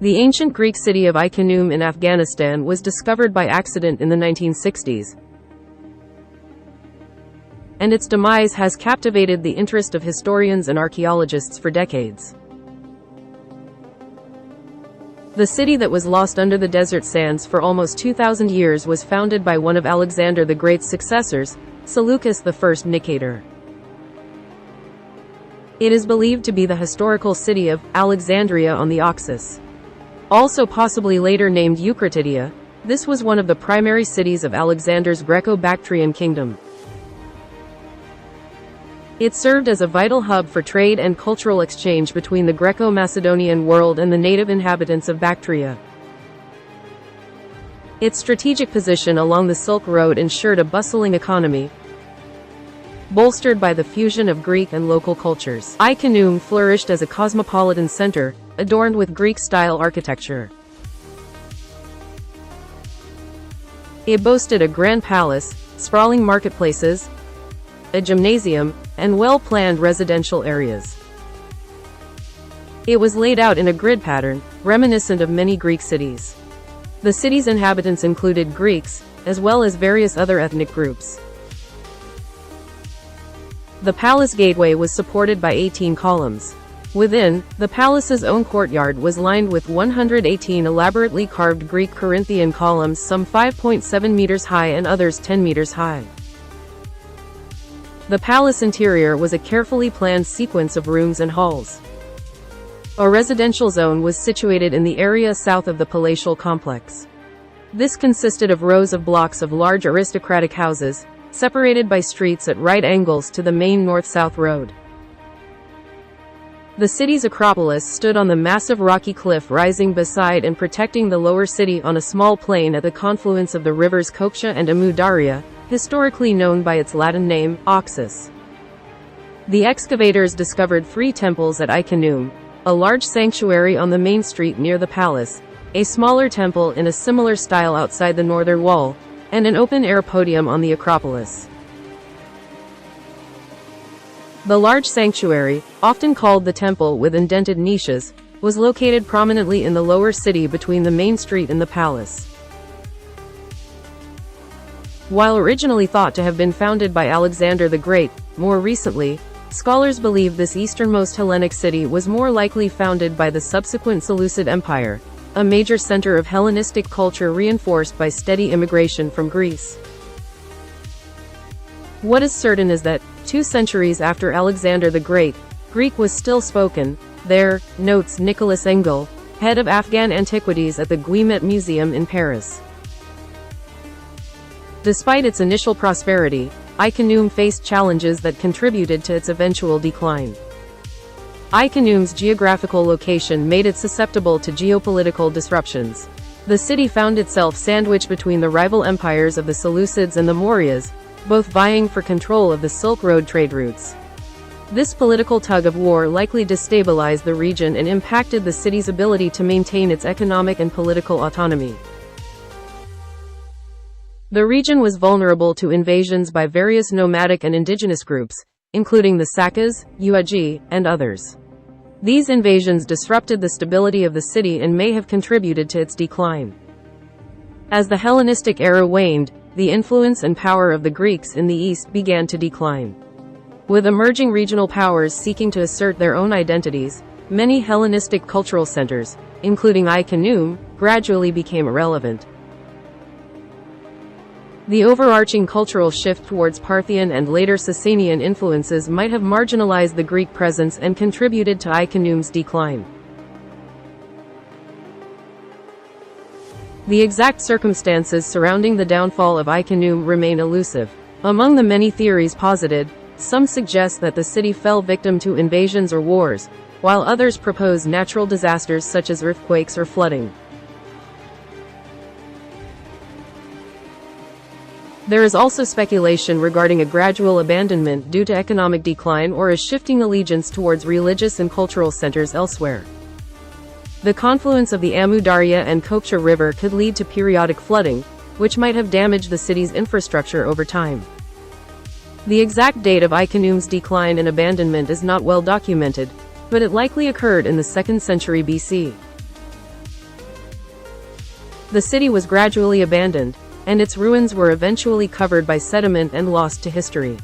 The ancient Greek city of Ai-Khanoum in Afghanistan was discovered by accident in the 1960s, and its demise has captivated the interest of historians and archaeologists for decades. The city that was lost under the desert sands for almost 2,000 years was founded by one of Alexander the Great's successors, Seleucus I Nicator. It is believed to be the historical city of Alexandria on the Oxus. Also possibly later named Eucratidia, this was one of the primary cities of Alexander's Greco-Bactrian kingdom. It served as a vital hub for trade and cultural exchange between the Greco-Macedonian world and the native inhabitants of Bactria. Its strategic position along the Silk Road ensured a bustling economy, bolstered by the fusion of Greek and local cultures. Ai-Khanoum flourished as a cosmopolitan center, adorned with Greek-style architecture. It boasted a grand palace, sprawling marketplaces, a gymnasium, and well-planned residential areas. It was laid out in a grid pattern, reminiscent of many Greek cities. The city's inhabitants included Greeks, as well as various other ethnic groups. The palace gateway was supported by 18 columns. Within, the palace's own courtyard was lined with 118 elaborately carved Greek Corinthian columns, some 5.7 meters high and others 10 meters high. The palace interior was a carefully planned sequence of rooms and halls. A residential zone was situated in the area south of the palatial complex. This consisted of rows of blocks of large aristocratic houses, separated by streets at right angles to the main north-south road. The city's Acropolis stood on the massive rocky cliff rising beside and protecting the lower city on a small plain at the confluence of the rivers Koksha and Amu Darya, historically known by its Latin name, Oxus. The excavators discovered 3 temples at Ai-Khanoum, a large sanctuary on the main street near the palace, a smaller temple in a similar style outside the northern wall, and an open-air podium on the Acropolis. The large sanctuary, often called the temple with indented niches, was located prominently in the lower city between the main street and the palace. While originally thought to have been founded by Alexander the Great, more recently, scholars believe this easternmost Hellenic city was more likely founded by the subsequent Seleucid Empire, a major center of Hellenistic culture reinforced by steady immigration from Greece. What is certain is that, 2 centuries after Alexander the Great, Greek was still spoken there, notes Nicholas Engel, head of Afghan antiquities at the Guimet Museum in Paris. Despite its initial prosperity, Ai-Khanoum faced challenges that contributed to its eventual decline. Ai-Khanoum's geographical location made it susceptible to geopolitical disruptions. The city found itself sandwiched between the rival empires of the Seleucids and the Mauryas, both vying for control of the Silk Road trade routes. This political tug-of-war likely destabilized the region and impacted the city's ability to maintain its economic and political autonomy. The region was vulnerable to invasions by various nomadic and indigenous groups, including the Sakas, Yuaji, and others. These invasions disrupted the stability of the city and may have contributed to its decline. As the Hellenistic era waned, the influence and power of the Greeks in the east began to decline. With emerging regional powers seeking to assert their own identities, many Hellenistic cultural centers, including Ai-Khanoum, gradually became irrelevant. The overarching cultural shift towards Parthian and later Sasanian influences might have marginalized the Greek presence and contributed to Ai-Khanoum's decline. The exact circumstances surrounding the downfall of Ai-Khanoum remain elusive. Among the many theories posited, some suggest that the city fell victim to invasions or wars, while others propose natural disasters such as earthquakes or flooding. There is also speculation regarding a gradual abandonment due to economic decline or a shifting allegiance towards religious and cultural centers elsewhere. The confluence of the Amu Darya and Koksha River could lead to periodic flooding, which might have damaged the city's infrastructure over time. The exact date of Ai-Khanoum's decline and abandonment is not well documented, but it likely occurred in the 2nd century BC. The city was gradually abandoned, and its ruins were eventually covered by sediment and lost to history.